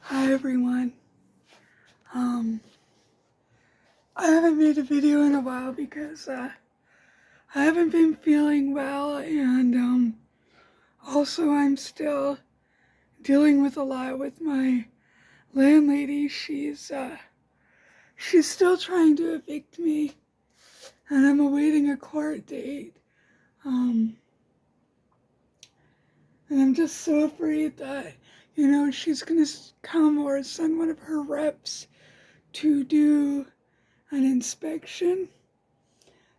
Hi everyone. I haven't made a video in a while because I haven't been feeling well, and also I'm still dealing with a lot with my landlady. She's still trying to evict me, and I'm awaiting a court date. And I'm just so afraid that she's gonna come or send one of her reps to do an inspection.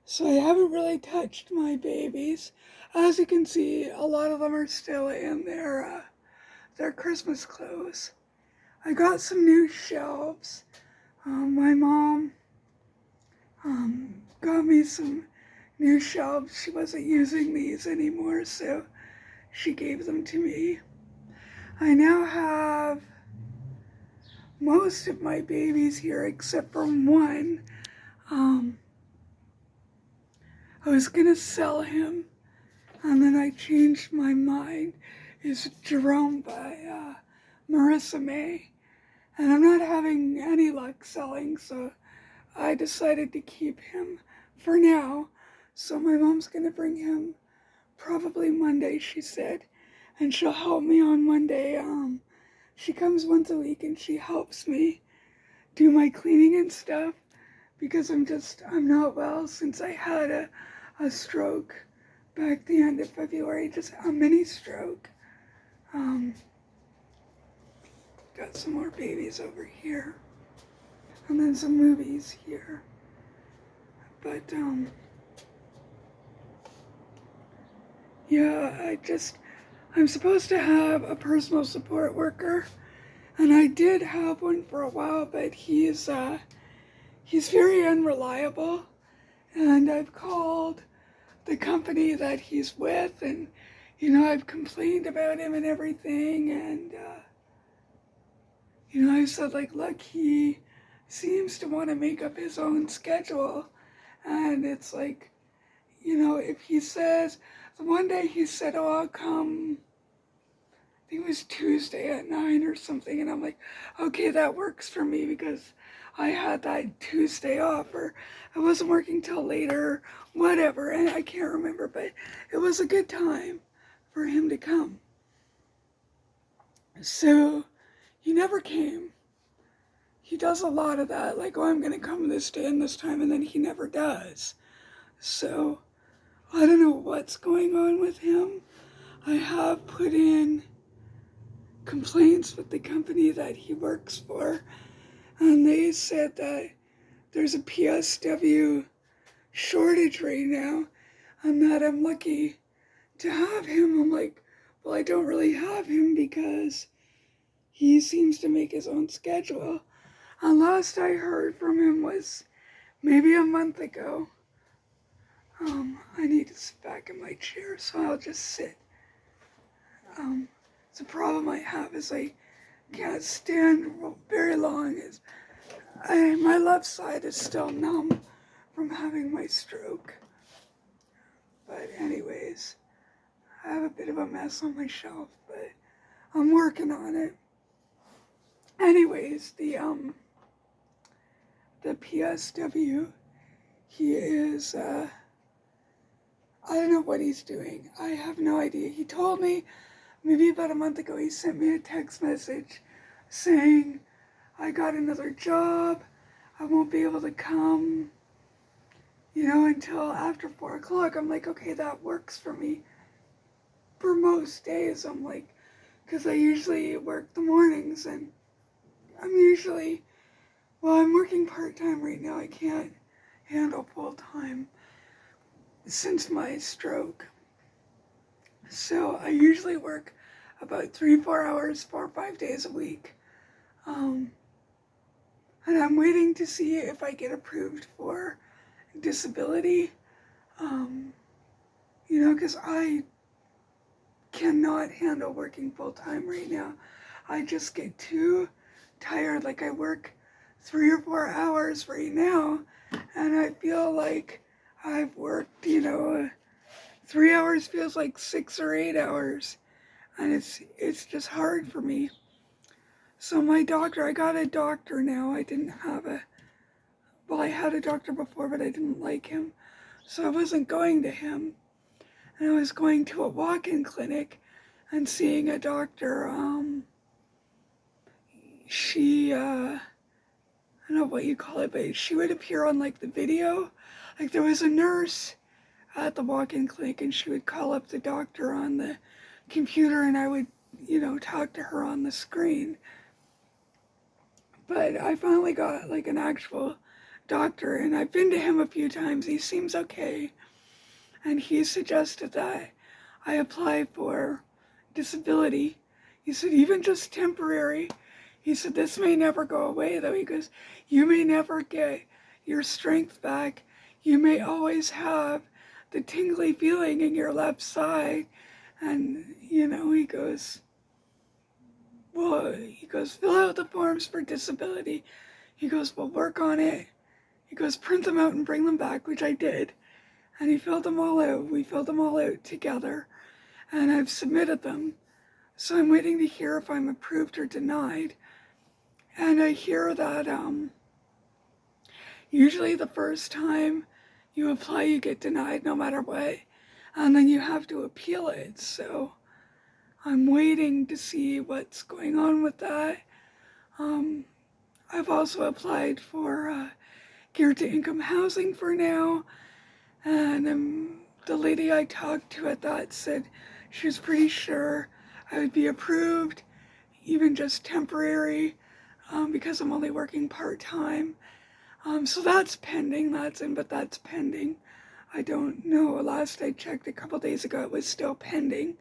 So I haven't really touched my babies. As you can see, a lot of them are still in their Christmas clothes. I got some new shelves. My mom got me some new shelves. She wasn't using these anymore, so she gave them to me. I now have most of my babies here except for one. I was gonna sell him, and then I changed my mind. It's Jerome by Marissa May. And I'm not having any luck selling, so I decided to keep him for now. So my mom's gonna bring him probably Monday, she said. And she'll help me on Monday. She comes once a week and she helps me do my cleaning and stuff because I'm not well since I had a stroke back the end of February, just a mini stroke. Got some more babies over here, and then some movies here. But yeah, I'm supposed to have a personal support worker, and I did have one for a while, but he's very unreliable, and I've called the company that he's with, and I've complained about him and everything, and I said, like, look, he seems to want to make up his own schedule, and it's like, if he says, the one day he said, oh, I'll come, I think it was Tuesday at 9 or something, and I'm like, okay, that works for me because I had that Tuesday off, or I wasn't working till later, whatever, and I can't remember, but it was a good time for him to come. So he never came. He does a lot of that, like, oh, I'm gonna come this day and this time, and then he never does. So I don't know what's going on with him. I have put in complaints with the company that he works for, and they said that there's a PSW shortage right now, and that I'm lucky to have him. I'm like, well, I don't really have him because he seems to make his own schedule. And last I heard from him was maybe a month ago. I need to sit back in my chair, so I'll just sit. The problem I have is I can't stand very long. My left side is still numb from having my stroke. But anyways, I have a bit of a mess on my shelf, but I'm working on it. Anyways, the PSW, he is, I don't know what he's doing. I have no idea. He told me maybe about a month ago, he sent me a text message saying, I got another job. I won't be able to come, until after 4 o'clock. I'm like, okay, that works for me. For most days, I'm like, because I usually work the mornings, and I'm working part-time right now. I can't handle full-time since my stroke. So I usually work about 3-4 hours, 4 or 5 days a week. And I'm waiting to see if I get approved for disability. Because I cannot handle working full-time right now. I just get too tired. Like, I work 3 or 4 hours right now, and I feel like I've worked, 3 hours feels like 6 or 8 hours, and it's just hard for me. So my doctor, I got a doctor now. I didn't have I had a doctor before, but I didn't like him. So I wasn't going to him. And I was going to a walk-in clinic and seeing a doctor. I don't know what you call it, but she would appear on like the video. Like there was a nurse at the walk-in clinic and she would call up the doctor on the computer and I would, talk to her on the screen. But I finally got like an actual doctor and I've been to him a few times. He seems okay. And he suggested that I apply for disability. He said, even just temporary. He said, this may never go away though. He goes, you may never get your strength back. You may always have the tingly feeling in your left side. And, he goes, fill out the forms for disability. He goes, we'll work on it. He goes, print them out and bring them back, which I did. And he filled them all out. We filled them all out together. And I've submitted them. So I'm waiting to hear if I'm approved or denied. And I hear that usually the first time you apply, you get denied no matter what. And then you have to appeal it. So I'm waiting to see what's going on with that. I've also applied for geared to income housing for now. And the lady I talked to at that said she was pretty sure I would be approved, even just temporary, because I'm only working part-time. So that's pending, but that's pending. I don't know. Last I checked a couple days ago, it was still pending.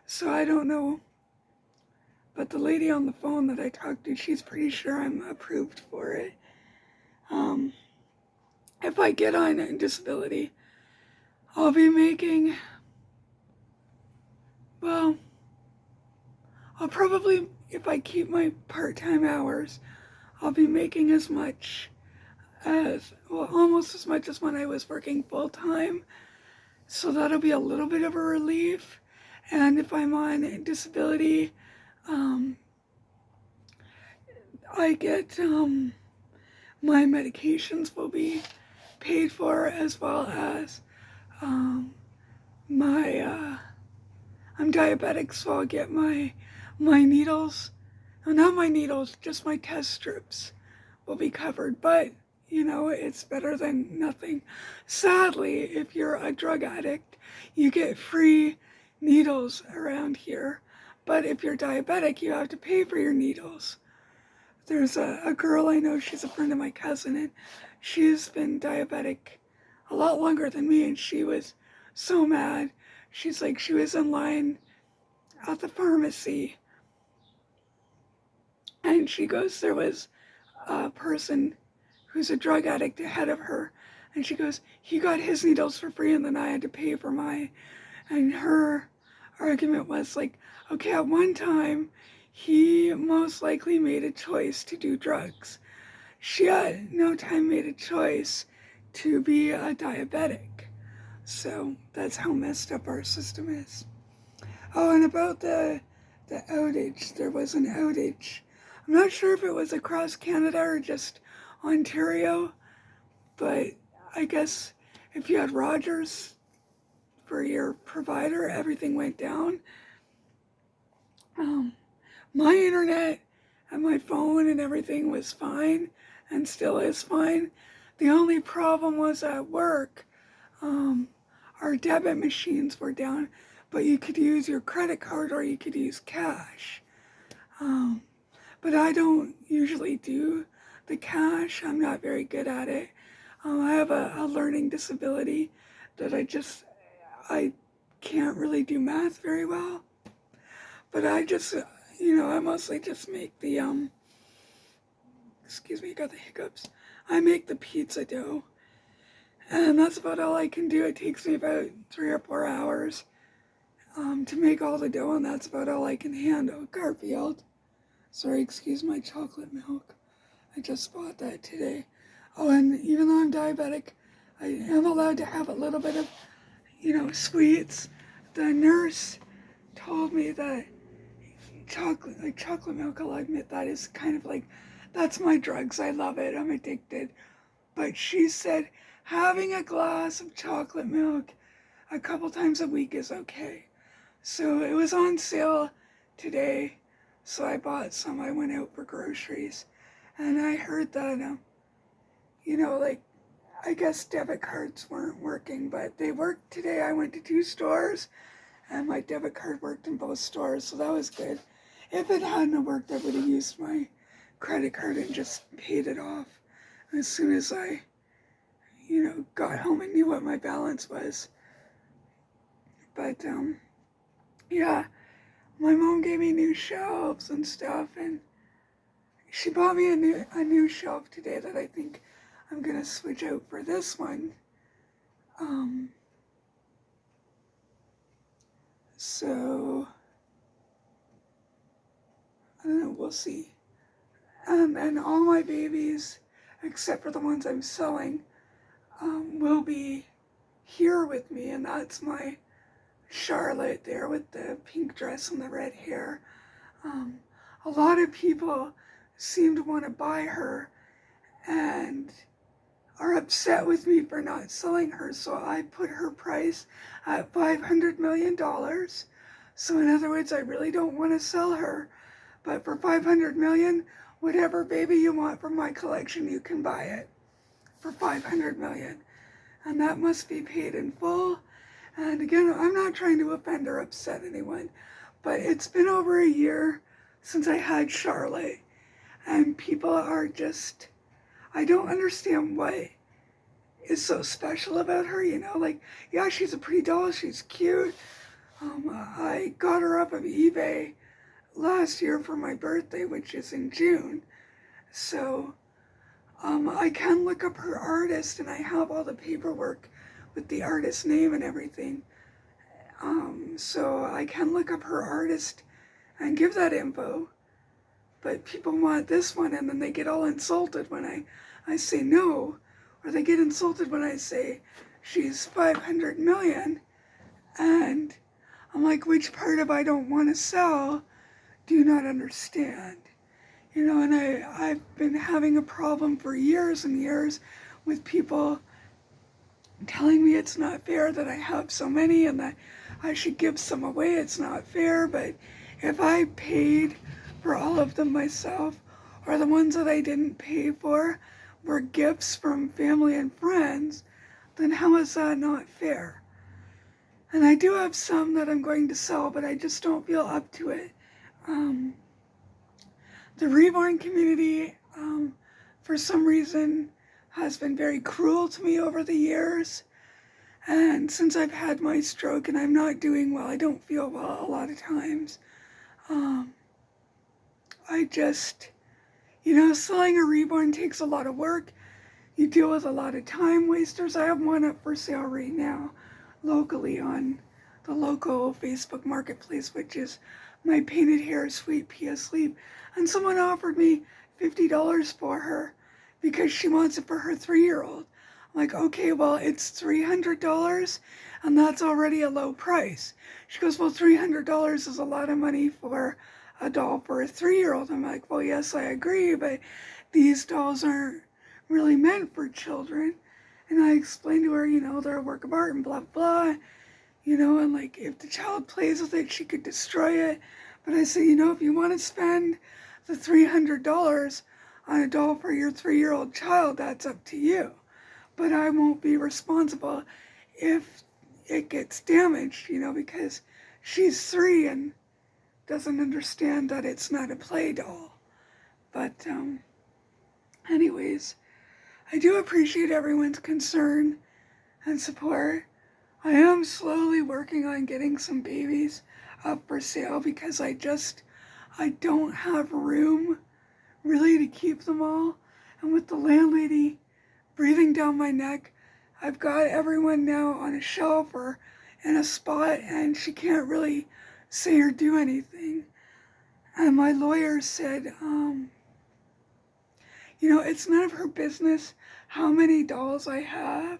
So I don't know. But the lady on the phone that I talked to, she's pretty sure I'm approved for it. If I get on disability, I'll be making, I'll probably, if I keep my part-time hours, I'll be making as much almost as much as when I was working full-time. So that'll be a little bit of a relief. And if I'm on disability, I get, my medications will be paid for, as well as I'm diabetic, so I'll get my needles. No, not my needles, just my test strips will be covered. But, it's better than nothing. Sadly, if you're a drug addict, you get free needles around here. But if you're diabetic, you have to pay for your needles. There's a girl I know, she's a friend of my cousin, and she's been diabetic a lot longer than me, and she was so mad. She's like, she was in line at the pharmacy, and she goes, there was a person who's a drug addict ahead of her, and she goes, he got his needles for free, and then I had to pay for mine. And her argument was like, okay, at one time, he most likely made a choice to do drugs. She at no time made a choice to be a diabetic. So that's how messed up our system is. Oh, and about the outage, there was an outage. I'm not sure if it was across Canada or just Ontario, but I guess if you had Rogers for your provider, everything went down. My internet and my phone and everything was fine and still is fine. The only problem was at work. Our debit machines were down, but you could use your credit card or you could use cash. But I don't usually do the cash. I'm not very good at it. I have a learning disability that I can't really do math very well. But I just, I mostly just make the, excuse me, got the hiccups. I make the pizza dough. And that's about all I can do. It takes me about 3 or 4 hours to make all the dough, and that's about all I can handle. Garfield. Sorry, excuse my chocolate milk. I just bought that today. Oh, and even though I'm diabetic, I am allowed to have a little bit of, sweets. The nurse told me that chocolate milk, I'll admit that is kind of like, that's my drugs. I love it. I'm addicted. But she said having a glass of chocolate milk a couple times a week is okay. So it was on sale today. So I bought some. I went out for groceries. And I heard that, like, I guess debit cards weren't working, but they worked today. I went to 2 stores and my debit card worked in both stores, so that was good. If it hadn't worked, I would have used my credit card and just paid it off as soon as I, got home and knew what my balance was. But, yeah, my mom gave me new shelves and stuff, and she bought me a new shelf today that I think I'm gonna switch out for this one. So I don't know, we'll see. And all my babies, except for the ones I'm selling, will be here with me, and that's my Charlotte there with the pink dress and the red hair. A lot of people seem to want to buy her and are upset with me for not selling her, so I put her price at $500 million. So in other words, I really don't want to sell her, but for $500 million, whatever baby you want from my collection, you can buy it for $500 million. And that must be paid in full. And again, I'm not trying to offend or upset anyone, but it's been over a year since I had Charlotte, and people are just, I don't understand what is so special about her, like, yeah, she's a pretty doll, she's cute. I got her off of eBay last year for my birthday, which is in June. So I can look up her artist, and I have all the paperwork with the artist name and everything. So I can look up her artist and give that info. But people want this one, and then they get all insulted when I say no, or they get insulted when I say she's 500 million. And I'm like, which part of I don't want to sell do you not understand? And I've been having a problem for years and years with people telling me it's not fair that I have so many and that I should give some away. It's not fair, but if I paid for all of them myself, or the ones that I didn't pay for were gifts from family and friends, then how is that not fair? And I do have some that I'm going to sell, but I just don't feel up to it. The reborn community, for some reason, has been very cruel to me over the years. And since I've had my stroke and I'm not doing well, I don't feel well a lot of times. I just, selling a reborn takes a lot of work. You deal with a lot of time wasters. I have one up for sale right now, locally on the local Facebook marketplace, which is my painted hair, Sweet Pea Sleep. And someone offered me $50 for her because she wants it for her 3-year-old. I'm like, okay, well, it's $300 and that's already a low price. She goes, well, $300 is a lot of money for a doll for a 3-year-old. I'm like, well, yes, I agree, but these dolls aren't really meant for children. And I explained to her, they're a work of art and blah, blah, and like, if the child plays with it, she could destroy it. But I said, if you want to spend the $300 on a doll for your 3-year-old child, that's up to you. But I won't be responsible if it gets damaged, because she's 3 and doesn't understand that it's not a play doll. But anyways, I do appreciate everyone's concern and support. I am slowly working on getting some babies up for sale because I don't have room really to keep them all. And with the landlady breathing down my neck, I've got everyone now on a shelf or in a spot, and she can't really say or do anything. And my lawyer said, it's none of her business how many dolls I have.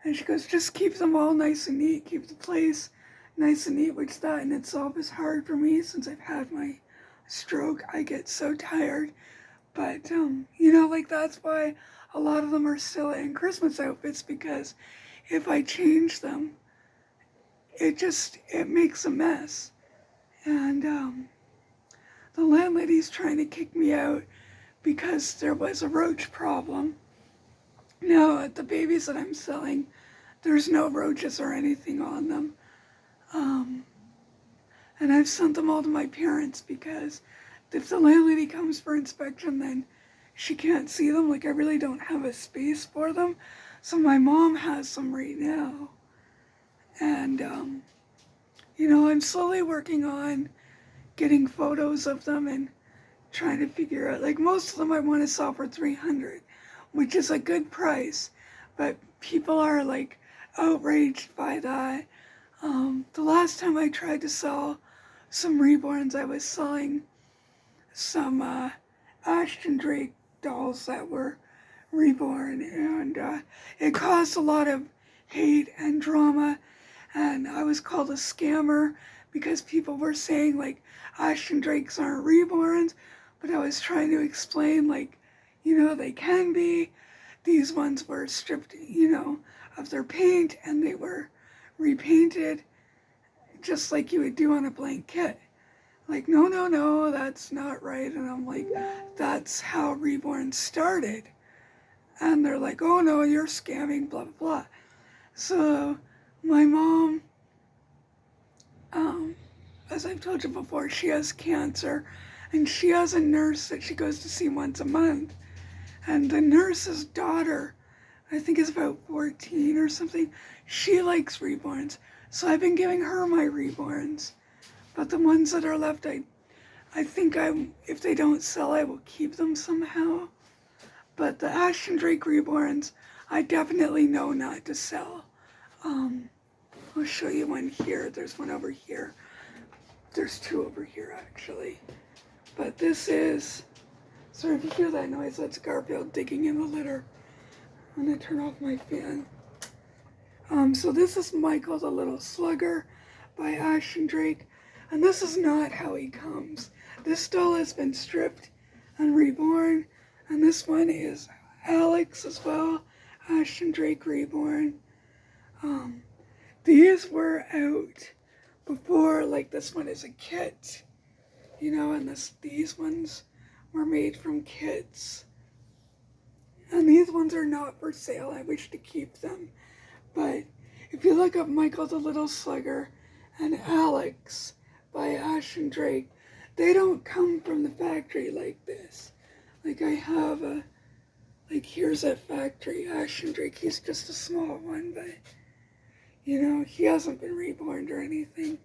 And she goes, just keep them all nice and neat, keep the place nice and neat, which that in itself is hard for me since I've had my stroke, I get so tired. But, you know, like that's why a lot of them are still in Christmas outfits, because if I change them, it makes a mess. And the landlady's trying to kick me out because there was a roach problem. Now, the babies that I'm selling, there's no roaches or anything on them. Um, and I've sent them all to my parents, because if the landlady comes for inspection, then she can't see them. Like, I really don't have a space for them. So my mom has some right now. And, you know, I'm slowly working on getting photos of them and trying to figure out, like, most of them I want to sell for $300, which is a good price, but people are like outraged by that. The last time I tried to sell some reborns, I was selling some Ashton Drake dolls that were reborn, and it caused a lot of hate and drama, and I was called a scammer because people were saying like Ashton Drakes aren't reborns, but I was trying to explain, like, you know, they can be. These ones were stripped, you know, of their paint, and they were repainted just like you would do on a blank kit. Like, no, no, no, that's not right. And I'm like, that's how reborn started. And they're like, oh no, you're scamming, blah, blah, blah. So my mom, as I've told you before, she has cancer, and she has a nurse that she goes to see once a month. And the nurse's daughter, I think is about 14 or something, she likes reborns. So I've been giving her my reborns. But the ones that are left, I think if they don't sell, I will keep them somehow. But the Ashton Drake reborns, I definitely know not to sell. I'll show you one here. There's one over here. There's two over here, actually. But this is, sorry if you hear that noise, that's Garfield digging in the litter. I'm gonna turn off my fan. So this is Michael the Little Slugger by Ashton Drake. And this is not how he comes. This doll has been stripped and reborn. And this one is Alex as well, Ashton Drake reborn. These were out before, like this one is a kit, you know, and these ones were made from kits. And these ones are not for sale. I wish to keep them. But if you look up Michael the Little Slugger and Alex by Ashton Drake, they don't come from the factory like this. Like I have like here's a factory Ashton Drake. He's just a small one, but you know, he hasn't been reborn or anything.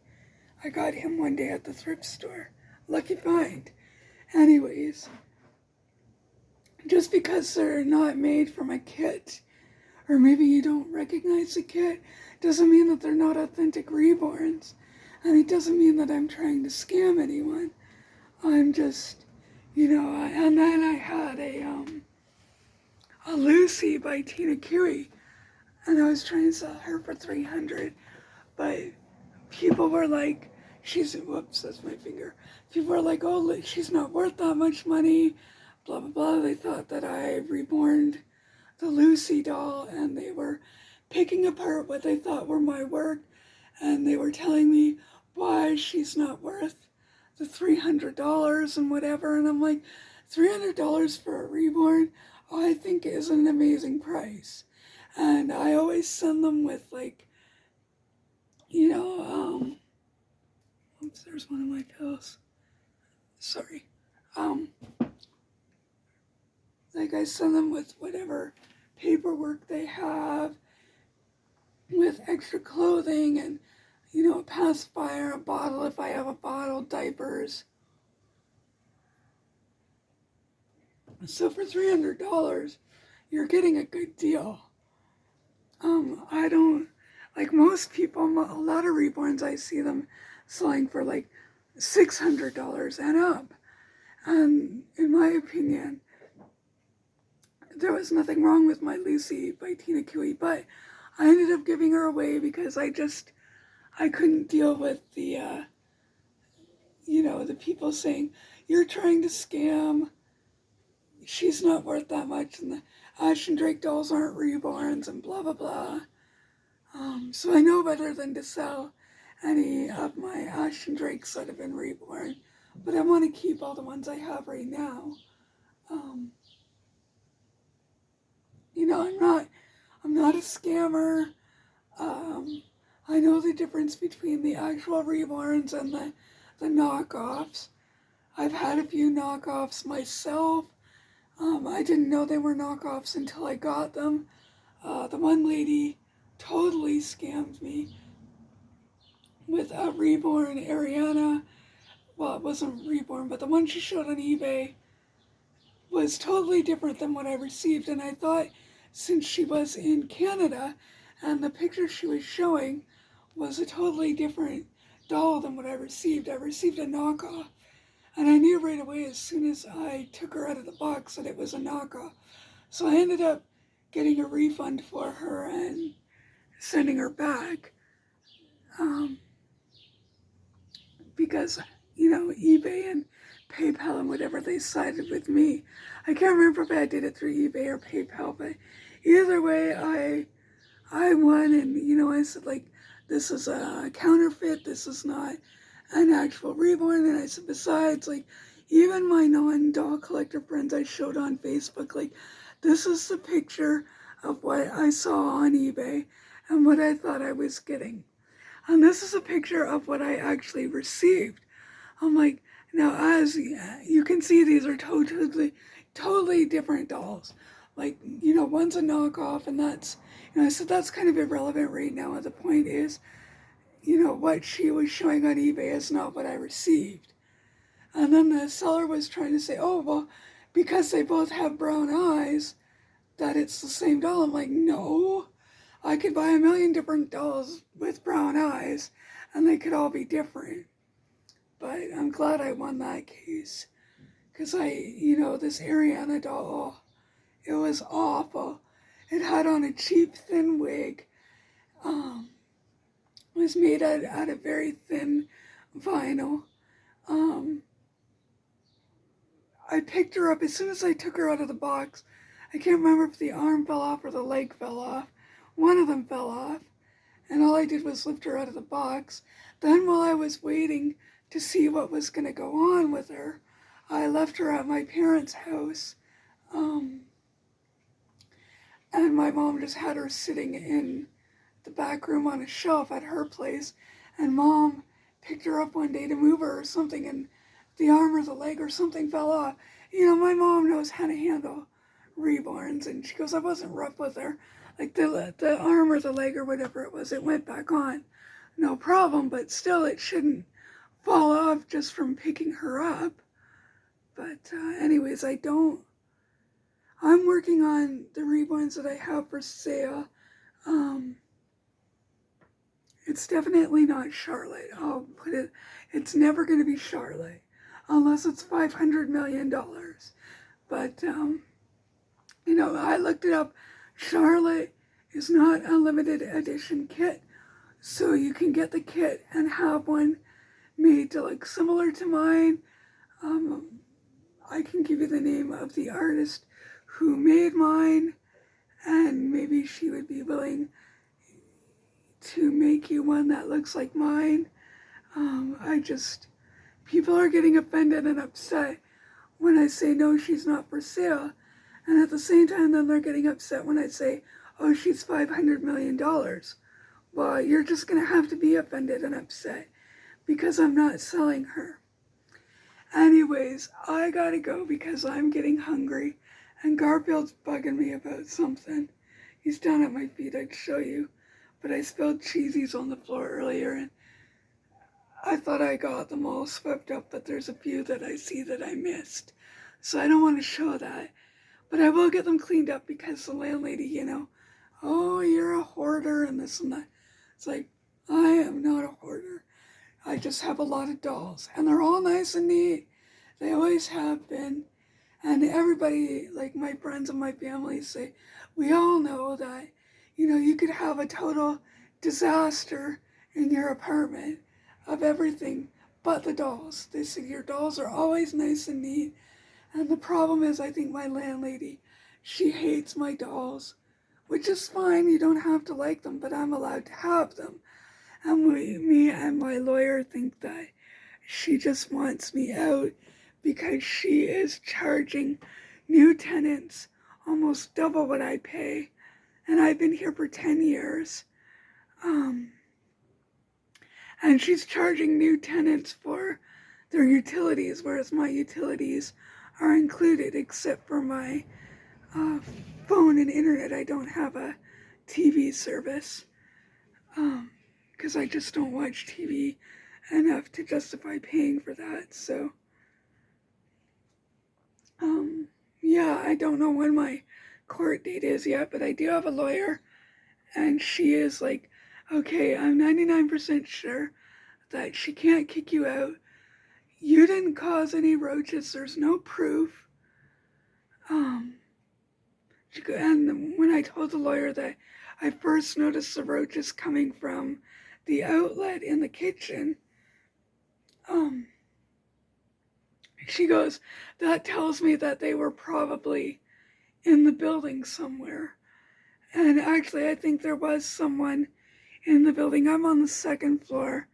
I got him one day at the thrift store. Lucky find. Anyways, just because they're not made from a kit, or maybe you don't recognize the kit, doesn't mean that they're not authentic reborns. And it doesn't mean that I'm trying to scam anyone. I'm just, you know, and then I had a Lucy by Tina Cui, and I was trying to sell her for $300, but people were like, whoops, that's my finger. People were like, oh, she's not worth that much money, blah, blah, blah. They thought that I reborned the Lucy doll, and they were picking apart what they thought were my work, and they were telling me why she's not worth the $300 and whatever. And I'm like, $300 for a reborn, I think is an amazing price. And I always send them with, like, you know, oops, there's one of my pills. Sorry. Like I send them with whatever paperwork they have, with extra clothing and, you know, a pacifier, a bottle if I have a bottle, diapers. So for $300, you're getting a good deal. I don't, like most people, a lot of reborns, I see them selling for like $600 and up. And in my opinion, there was nothing wrong with my Lucy by Tina Cui, but I ended up giving her away because I couldn't deal with the, you know, the people saying, you're trying to scam. She's not worth that much, and the Ash and Drake dolls aren't reborns, and blah, blah, blah. So I know better than to sell any of my Ash and Drakes that have been reborn, but I want to keep all the ones I have right now. You know, I'm not a scammer. I know the difference between the actual reborns and the knockoffs. I've had a few knockoffs myself. I didn't know they were knockoffs until I got them. The one lady totally scammed me with a reborn Ariana. Well, it wasn't reborn, but the one she showed on eBay was totally different than what I received. And I thought, since she was in Canada and the picture she was showing was a totally different doll than what I received a knockoff. And I knew right away as soon as I took her out of the box that it was a knockoff. So I ended up getting a refund for her and sending her back. Because, you know, eBay and PayPal and whatever, they sided with me. I can't remember if I did it through eBay or PayPal, but either way, I won, and, you know, I said, like, this is a counterfeit, this is not an actual reborn, and I said, besides, like, even my non-doll collector friends I showed on Facebook, like, this is the picture of what I saw on eBay and what I thought I was getting. And this is a picture of what I actually received. I'm like, now as you can see, these are totally different dolls. Like, you know, one's a knockoff, and that's, you know, I said that's kind of irrelevant right now. And the point is, you know, what she was showing on eBay is not what I received. And then the seller was trying to say, oh, well, because they both have brown eyes, that it's the same doll. I'm like, no, I could buy a million different dolls with brown eyes, and they could all be different. But I'm glad I won that case. Because you know, this Ariana doll, it was awful. It had on a cheap, thin wig. It was made out of very thin vinyl. I picked her up as soon as I took her out of the box. I can't remember if the arm fell off or the leg fell off. One of them fell off, and all I did was lift her out of the box. Then while I was waiting to see what was going to go on with her, I left her at my parents' house, and my mom just had her sitting in the back room on a shelf at her place, and Mom picked her up one day to move her or something, and the arm or the leg or something fell off. You know, my mom knows how to handle reborns, and she goes, I wasn't rough with her. Like the arm or the leg or whatever it was, it went back on. No problem, but still it shouldn't fall off just from picking her up. But anyways, I'm working on the reborns that I have for sale. It's definitely not Charlotte. I'll put it, it's never going to be Charlotte unless it's $500 million. But, you know, I looked it up. Charlotte is not a limited edition kit. So you can get the kit and have one made to look similar to mine. I can give you the name of the artist who made mine, and maybe she would be willing to make you one that looks like mine. People are getting offended and upset when I say, no, she's not for sale. And at the same time, then they're getting upset when I say, oh, she's $500 million. Well, you're just going to have to be offended and upset because I'm not selling her. Anyways, I gotta go because I'm getting hungry, and Garfield's bugging me about something. He's down at my feet, I'd show you. But I spilled cheesies on the floor earlier, and I thought I got them all swept up, but there's a few that I see that I missed. So I don't want to show that. But I will get them cleaned up because the landlady, you know, oh, you're a hoarder and this and that. It's like, I am not a hoarder. I just have a lot of dolls, and they're all nice and neat. They always have been. And everybody, like my friends and my family say, we all know that, you know, you could have a total disaster in your apartment of everything but the dolls. They said, your dolls are always nice and neat. And the problem is, I think my landlady, she hates my dolls, which is fine. You don't have to like them, but I'm allowed to have them. And me and my lawyer think that she just wants me out because she is charging new tenants almost double what I pay. And I've been here for 10 years. And she's charging new tenants for their utilities, whereas my utilities are included except for my phone and internet. I don't have a TV service because I just don't watch TV enough to justify paying for that. So, yeah, I don't know when my court date is yet, but I do have a lawyer, and she is like, okay, I'm 99% sure that she can't kick you out. You didn't cause any roaches. There's no proof. And when I told the lawyer that I first noticed the roaches coming from the outlet in the kitchen, she goes, that tells me that they were probably in the building somewhere. And actually, I think there was someone in the building. I'm on the second floor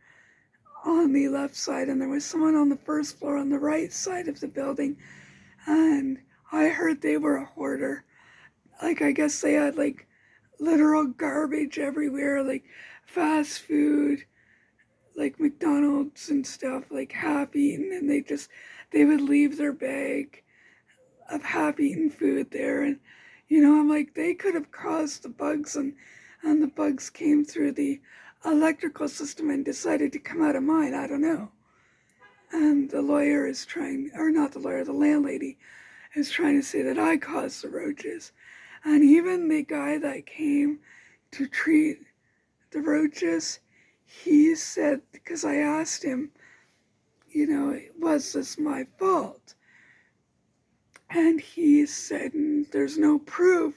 on the left side, and there was someone on the first floor on the right side of the building. And I heard they were a hoarder. Like, I guess they had like literal garbage everywhere, like fast food, like McDonald's and stuff, like half-eaten, and they would leave their bag of half-eaten food there. And I'm like, they could have caused the bugs, and the bugs came through the electrical system and decided to come out of mine. I don't know. And the lawyer is trying, or not the lawyer, the landlady is trying to say that I caused the roaches. And even the guy that came to treat the roaches, he said, because I asked him, was this my fault? And he said, there's no proof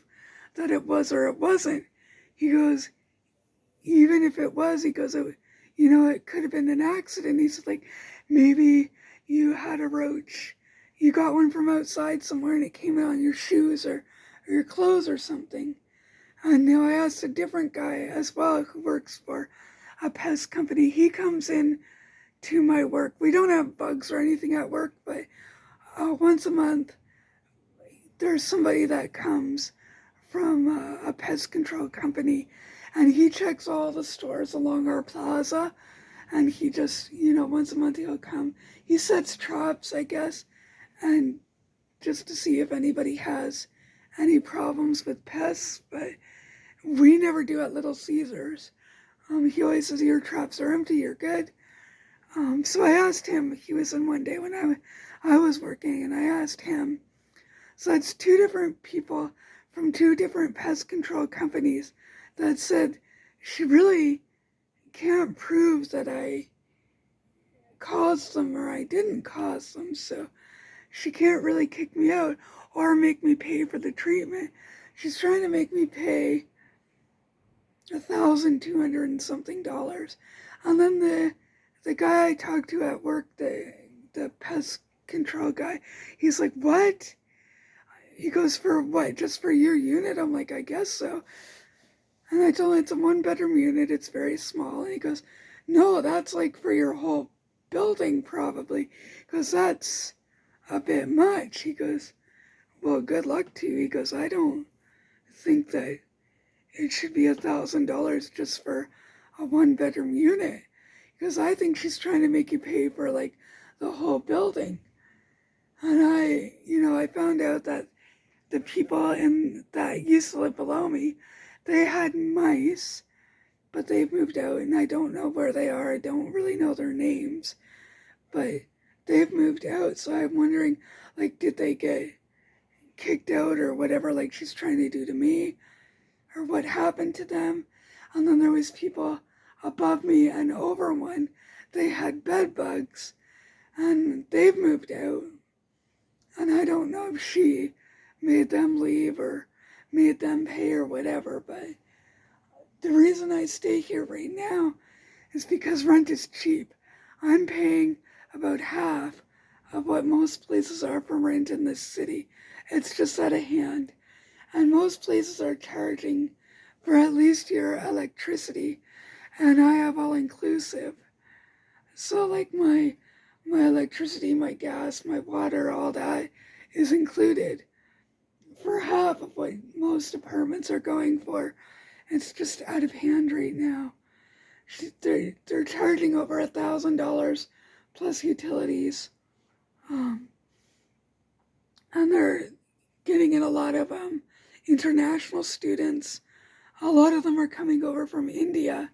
that it was or it wasn't. He goes, even if it was, he goes, it could have been an accident. He said, like, maybe you had a roach. You got one from outside somewhere and it came out on your shoes or your clothes or something. And now I asked a different guy as well who works for a pest company. He comes in to my work. We don't have bugs or anything at work, but once a month, there's somebody that comes from a pest control company, and he checks all the stores along our plaza, and he just, once a month he'll come. He sets traps, I guess, and just to see if anybody has any problems with pests, but we never do at Little Caesars. He always says, your traps are empty, you're good. So I asked him, he was in one day when I was working, and I asked him, so that's two different people from two different pest control companies that said she really can't prove that I caused them or I didn't cause them, so she can't really kick me out or make me pay for the treatment. She's trying to make me pay $1,200 and something. And then the guy I talked to at work, the pest control guy, he's like, what? He goes, for what? Just for your unit? I'm like, I guess so. And I told him it's a 1-bedroom unit. It's very small. And he goes, no, that's like for your whole building probably. Because that's a bit much. He goes, well, good luck to you. He goes, I don't think that it should be $1,000 just for a 1-bedroom unit. Because I think she's trying to make you pay for like the whole building. And I found out that the people that used to live below me, they had mice, but they've moved out, and I don't know where they are. I don't really know their names, but they've moved out. So I'm wondering, like, did they get kicked out or whatever, like she's trying to do to me, or what happened to them? And then there was people above me and over one. They had bed bugs, and they've moved out. And I don't know if she made them leave or made them pay or whatever, but the reason I stay here right now is because rent is cheap. I'm paying about half of what most places are for rent in this city. It's just out of hand. And most places are charging for at least your electricity, and I have all inclusive. So like my electricity, my gas, my water, all that is included for half of what most apartments are going for. It's just out of hand right now. They're charging over $1,000 plus utilities, um, and they're getting in a lot of international students. A lot of them are coming over from India,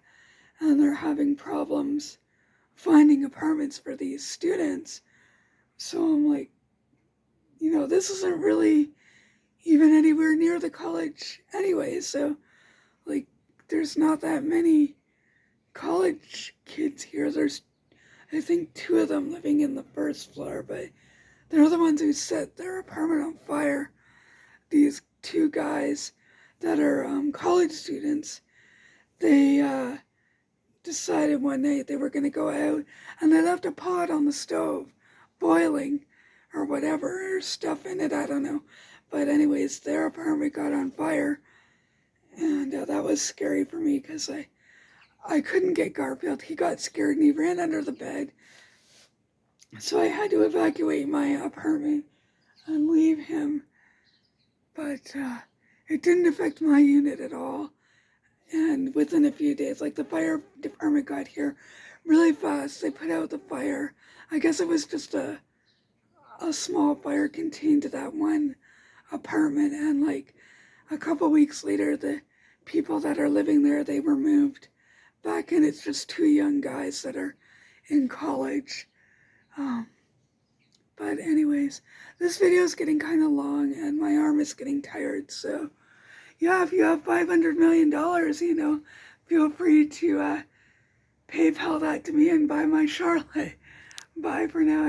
and they're having problems finding apartments for these students. So I'm like, this isn't really even anywhere near the college anyway. So, like, there's not that many college kids here. There's, I think, 2 of them living in the first floor, but they're the ones who set their apartment on fire. These 2 guys that are college students, they decided one night they were going to go out, and they left a pot on the stove boiling or whatever, or stuff in it, I don't know. But anyways, their apartment got on fire, and that was scary for me because I couldn't get Garfield. He got scared and he ran under the bed. So I had to evacuate my apartment and leave him. But it didn't affect my unit at all. And within a few days, like, the fire department got here really fast. They put out the fire. I guess it was just a small fire contained to that one apartment. And like a couple weeks later, the people that are living there, they were moved back in. It's just 2 young guys that are in college. But anyways, this video is getting kind of long and my arm is getting tired. So yeah, if you have $500 million, feel free to PayPal that to me and buy my Charlotte. Bye for now.